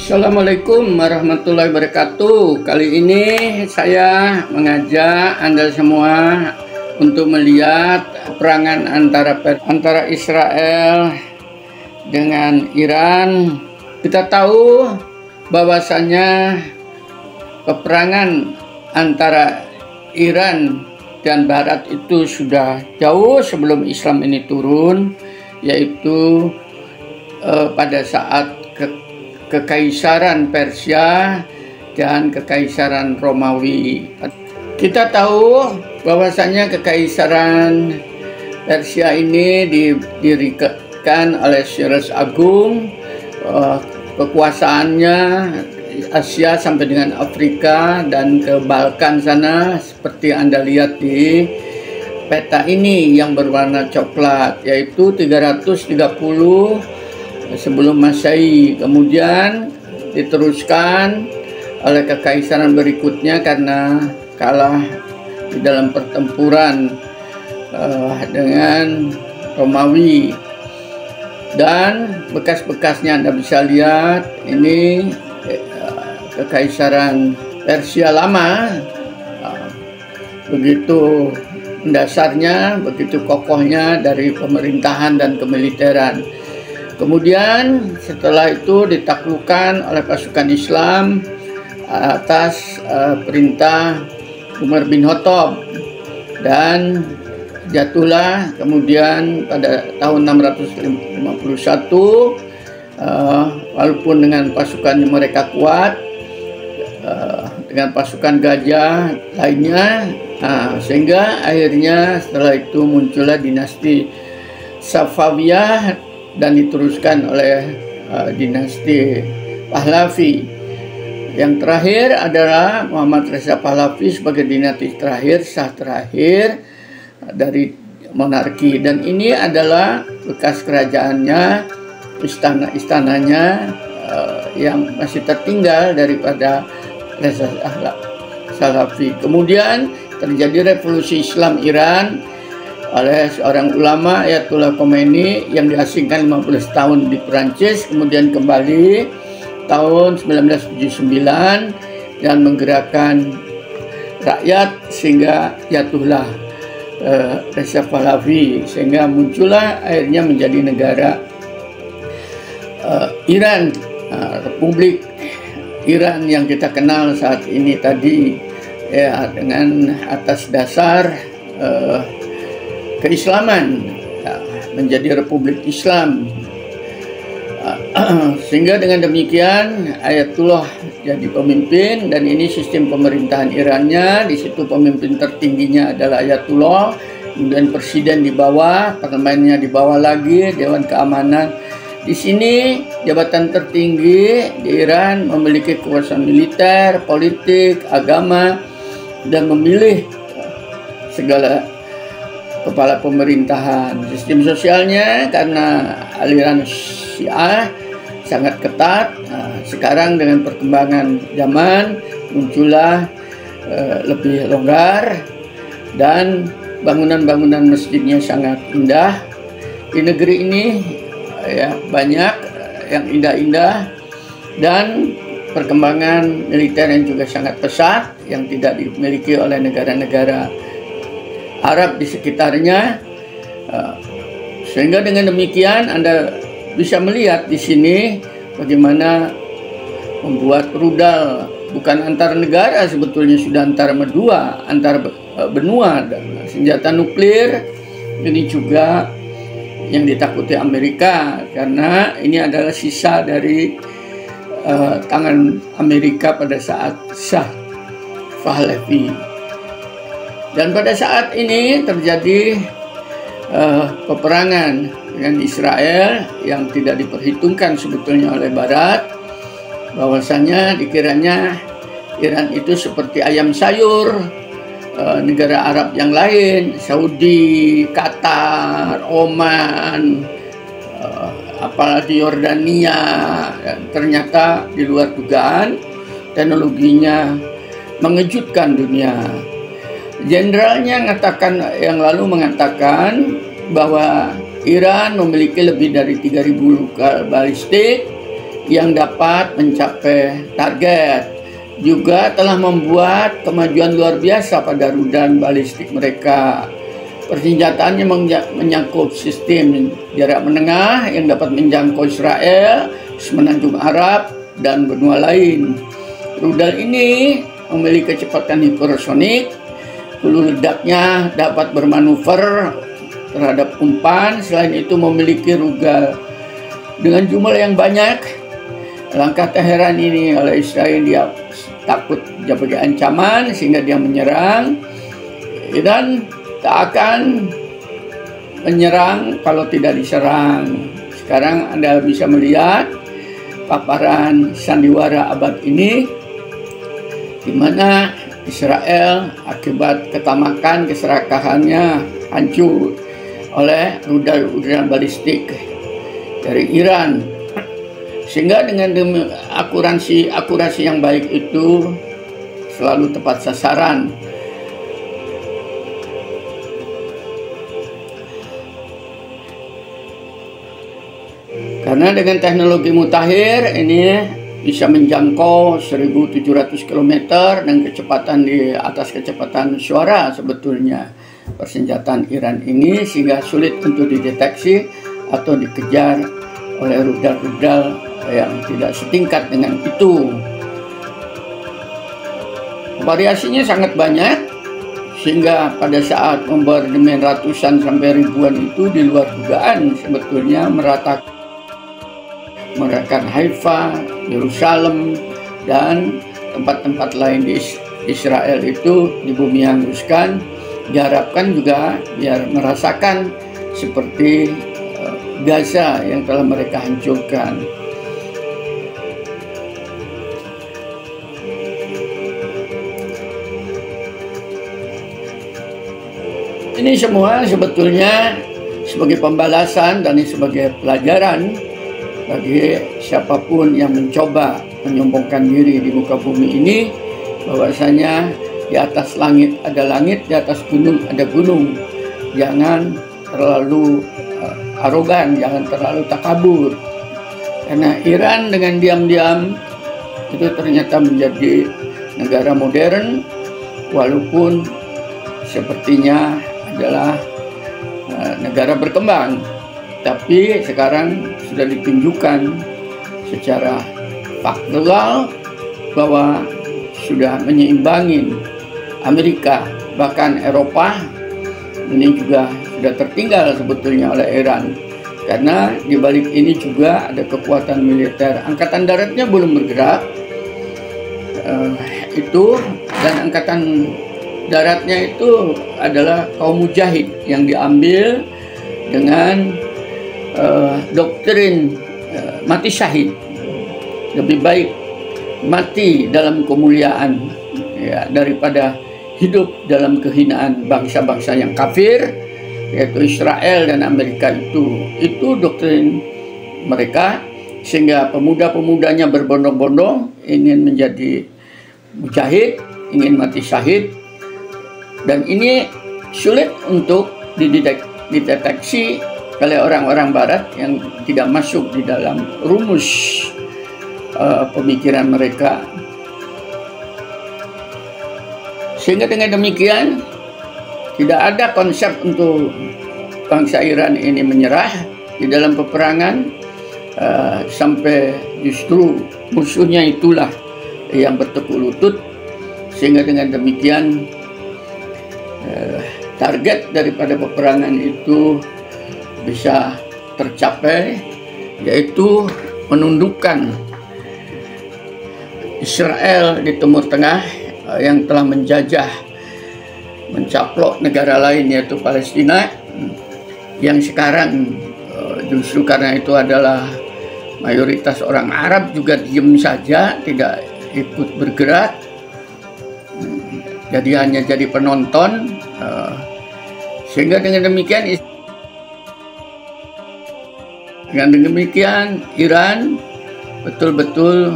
Assalamualaikum warahmatullahi wabarakatuh. Kali ini saya mengajak Anda semua untuk melihat peperangan antara Israel dengan Iran. Kita tahu bahwasanya peperangan antara Iran dan Barat itu sudah jauh sebelum Islam ini turun, yaitu pada saat Kekaisaran Persia dan Kekaisaran Romawi. Kita tahu bahwasanya Kekaisaran Persia ini didirikan oleh Cyrus Agung. Kekuasaannya Asia sampai dengan Afrika dan ke Balkan sana, seperti Anda lihat di peta ini yang berwarna coklat, yaitu 330 sebelum Masehi. Kemudian diteruskan oleh kekaisaran berikutnya karena kalah di dalam pertempuran dengan Romawi. Dan bekas-bekasnya Anda bisa lihat, ini kekaisaran Persia lama, begitu dasarnya, begitu kokohnya dari pemerintahan dan kemiliteran. Kemudian setelah itu ditaklukkan oleh pasukan Islam atas perintah Umar bin Khattab, dan jatuhlah kemudian pada tahun 651, walaupun dengan pasukan mereka kuat, dengan pasukan gajah lainnya, sehingga akhirnya setelah itu muncullah dinasti Safawiyah dan diteruskan oleh dinasti Pahlavi. Yang terakhir adalah Muhammad Reza Pahlavi sebagai dinasti terakhir, sah terakhir dari monarki. Dan ini adalah bekas kerajaannya, istana-istananya yang masih tertinggal daripada Reza Pahlavi. Kemudian terjadi revolusi Islam Iran oleh seorang ulama, Ayatullah Khomeini, yang diasingkan 15 tahun di Perancis, kemudian kembali tahun 1979 dan menggerakkan rakyat sehingga jatuhlah Reza Pahlavi, sehingga muncullah akhirnya menjadi negara Iran, Republik Iran yang kita kenal saat ini tadi, ya, dengan atas dasar keislaman, ya, menjadi Republik Islam. Sehingga dengan demikian Ayatullah jadi pemimpin, dan ini sistem pemerintahan Irannya. Di situ pemimpin tertingginya adalah Ayatullah, kemudian presiden di bawah, parlemennya di bawah lagi, Dewan Keamanan. Di sini jabatan tertinggi di Iran memiliki kekuasaan militer, politik, agama, dan memilih segala kepala pemerintahan. Sistem sosialnya karena aliran Syiah sangat ketat. Sekarang dengan perkembangan zaman muncullah lebih longgar, dan bangunan-bangunan masjidnya sangat indah. Di negeri ini ya banyak yang indah-indah, dan perkembangan militer yang juga sangat pesat yang tidak dimiliki oleh negara-negara Arab di sekitarnya. Sehingga dengan demikian Anda bisa melihat di sini bagaimana membuat rudal, bukan antar negara, sebetulnya sudah antar benua, dan senjata nuklir ini juga yang ditakuti Amerika, karena ini adalah sisa dari tangan Amerika pada saat Shah Pahlavi. Dan pada saat ini terjadi peperangan dengan Israel yang tidak diperhitungkan sebetulnya oleh Barat, bahwasanya dikiranya Iran itu seperti ayam sayur negara Arab yang lain, Saudi, Qatar, Oman, apalagi Yordania. Ternyata di luar dugaan, teknologinya mengejutkan dunia. Jenderalnya yang lalu mengatakan bahwa Iran memiliki lebih dari 3.000 rudal balistik yang dapat mencapai target. Juga telah membuat kemajuan luar biasa pada rudal balistik mereka. Persenjataannya menyangkut sistem jarak menengah yang dapat menjangkau Israel, Semenanjung Arab, dan benua lain. Rudal ini memiliki kecepatan hipersonik, hulu ledaknya dapat bermanuver terhadap umpan. Selain itu memiliki rudal dengan jumlah yang banyak. Langkah Teheran ini oleh Israel, dia takut sebagai ancaman sehingga dia menyerang. Iran tak akan menyerang kalau tidak diserang. Sekarang Anda bisa melihat paparan sandiwara abad ini, di mana Israel akibat ketamakan keserakahannya hancur oleh rudal balistik dari Iran. Sehingga dengan akurasi yang baik itu selalu tepat sasaran. Karena dengan teknologi mutakhir ini bisa menjangkau 1.700 km dan kecepatan di atas kecepatan suara sebetulnya persenjataan Iran ini, sehingga sulit untuk dideteksi atau dikejar oleh rudal-rudal yang tidak setingkat dengan itu. Variasinya sangat banyak, sehingga pada saat bombardemen ratusan sampai ribuan itu di luar dugaan sebetulnya meratakan Haifa, Yerusalem, dan tempat-tempat lain di Israel itu di bumi hanguskan. Diharapkan juga biar merasakan seperti Gaza yang telah mereka hancurkan. Ini semua sebetulnya sebagai pembalasan dan sebagai pelajaran bagi siapapun yang mencoba menyombongkan diri di muka bumi ini, bahwasanya di atas langit ada langit, di atas gunung ada gunung. Jangan terlalu arogan, jangan terlalu takabur. Karena Iran dengan diam-diam itu ternyata menjadi negara modern, walaupun sepertinya adalah negara berkembang, tapi sekarang sudah ditunjukkan secara faktual bahwa sudah menyeimbangi Amerika, bahkan Eropa. Ini juga sudah tertinggal sebetulnya oleh Iran, karena di balik ini juga ada kekuatan militer. Angkatan daratnya belum bergerak, dan angkatan daratnya itu adalah kaum mujahid yang diambil dengan doktrin mati syahid. Lebih baik mati dalam kemuliaan ya, daripada hidup dalam kehinaan bangsa-bangsa yang kafir, yaitu Israel dan Amerika. Itu doktrin mereka, sehingga pemuda-pemudanya berbondong-bondong ingin menjadi mujahid, ingin mati syahid. Dan ini sulit untuk dideteksi oleh orang-orang barat yang tidak masuk di dalam rumus pemikiran mereka. Sehingga dengan demikian tidak ada konsep untuk bangsa Iran ini menyerah di dalam peperangan, sampai justru musuhnya itulah yang bertekuk lutut. Sehingga dengan demikian target daripada peperangan itu bisa tercapai, yaitu menundukkan Israel di Timur Tengah yang telah menjajah, mencaplok negara lain yaitu Palestina, yang sekarang justru karena itu adalah mayoritas orang Arab juga diam saja, tidak ikut bergerak, jadi hanya jadi penonton. Sehingga dengan demikian Iran betul-betul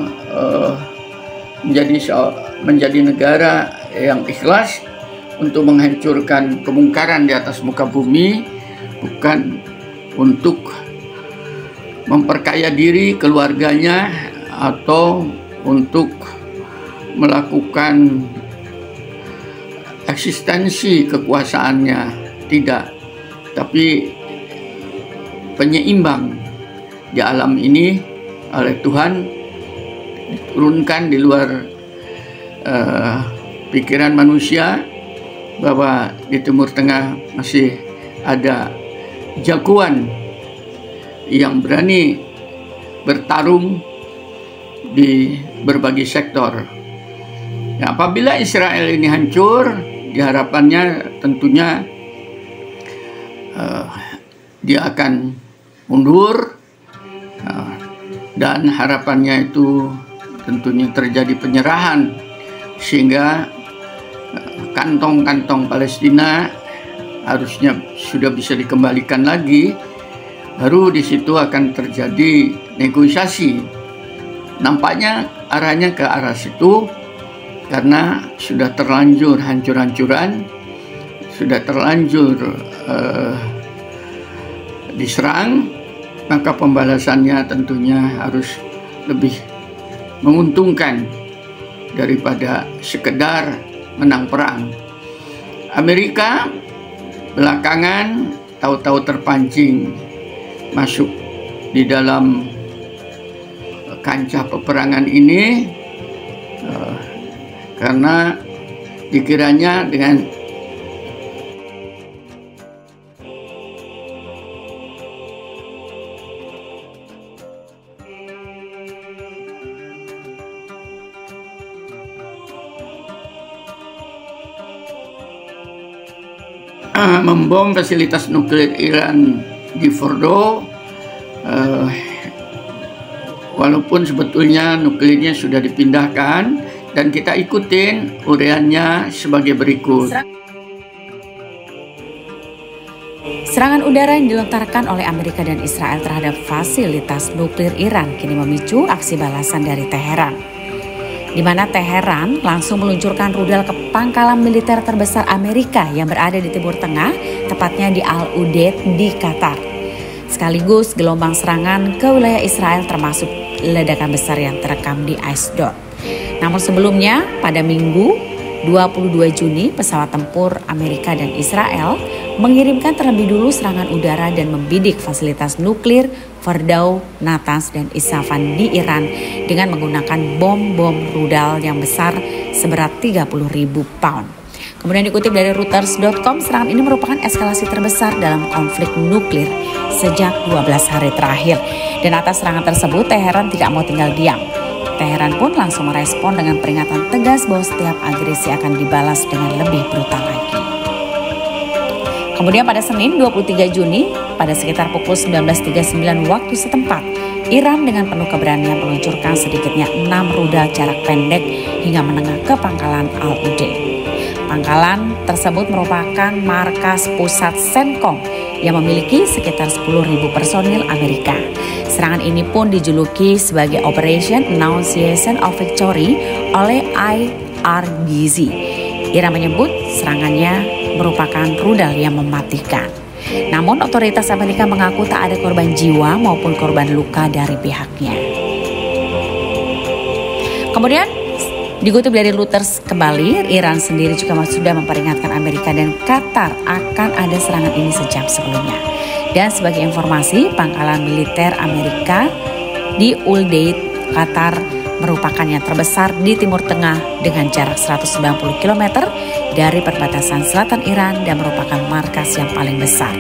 menjadi negara yang ikhlas untuk menghancurkan kemungkaran di atas muka bumi, bukan untuk memperkaya diri, keluarganya, atau untuk melakukan eksistensi kekuasaannya, tidak, tapi penyeimbang di alam ini oleh Tuhan diturunkan di luar pikiran manusia, bahwa di Timur Tengah masih ada jagoan yang berani bertarung di berbagai sektor. Ya, apabila Israel ini hancur, diharapannya tentunya dia akan mundur, dan harapannya itu tentunya terjadi penyerahan, sehingga kantong-kantong Palestina harusnya sudah bisa dikembalikan lagi. Baru di situ akan terjadi negosiasi. Nampaknya arahnya ke arah situ, karena sudah terlanjur hancur-hancuran, sudah terlanjur diserang, maka pembalasannya tentunya harus lebih menguntungkan daripada sekedar menang perang. Amerika belakangan tahu-tahu terpancing masuk di dalam kancah peperangan ini karena dikiranya dengan membom fasilitas nuklir Iran di Fordo, walaupun sebetulnya nuklirnya sudah dipindahkan, dan kita ikutin uraiannya sebagai berikut. Serangan udara yang dilontarkan oleh Amerika dan Israel terhadap fasilitas nuklir Iran kini memicu aksi balasan dari Teheran, di mana Teheran langsung meluncurkan rudal ke pangkalan militer terbesar Amerika yang berada di Timur Tengah, tepatnya di Al Udeid di Qatar. Sekaligus gelombang serangan ke wilayah Israel termasuk ledakan besar yang terekam di Ashdod. Namun sebelumnya, pada Minggu 22 Juni, pesawat tempur Amerika dan Israel mengirimkan terlebih dulu serangan udara dan membidik fasilitas nuklir Fordow, Natanz, dan Isfahan di Iran dengan menggunakan bom-bom rudal yang besar seberat 30.000 pound. Kemudian dikutip dari Reuters.com, serangan ini merupakan eskalasi terbesar dalam konflik nuklir sejak 12 hari terakhir. Dan atas serangan tersebut, Teheran tidak mau tinggal diam. Teheran pun langsung merespon dengan peringatan tegas bahwa setiap agresi akan dibalas dengan lebih brutal lagi. Kemudian pada Senin 23 Juni, pada sekitar pukul 19.39 waktu setempat, Iran dengan penuh keberanian meluncurkan sedikitnya 6 rudal jarak pendek hingga menengah ke pangkalan Al Udeid. Pangkalan tersebut merupakan markas pusat CENTCOM yang memiliki sekitar 10.000 personil Amerika. Serangan ini pun dijuluki sebagai Operation Annunciation of Victory oleh IRGC. Iran menyebut serangannya merupakan rudal yang mematikan. Namun otoritas Amerika mengaku tak ada korban jiwa maupun korban luka dari pihaknya. Kemudian dikutip dari Reuters kembali, Iran sendiri juga sudah memperingatkan Amerika dan Qatar akan ada serangan ini sejak sebelumnya. Dan sebagai informasi, pangkalan militer Amerika di Udeid, Qatar merupakan yang terbesar di Timur Tengah dengan jarak 190 km dari perbatasan selatan Iran dan merupakan markas yang paling besar.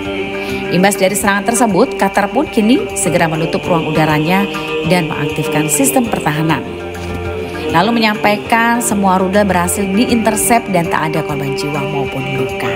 Imbas dari serangan tersebut, Qatar pun kini segera menutup ruang udaranya dan mengaktifkan sistem pertahanan. Lalu menyampaikan semua rudal berhasil diintersep dan tak ada korban jiwa maupun luka.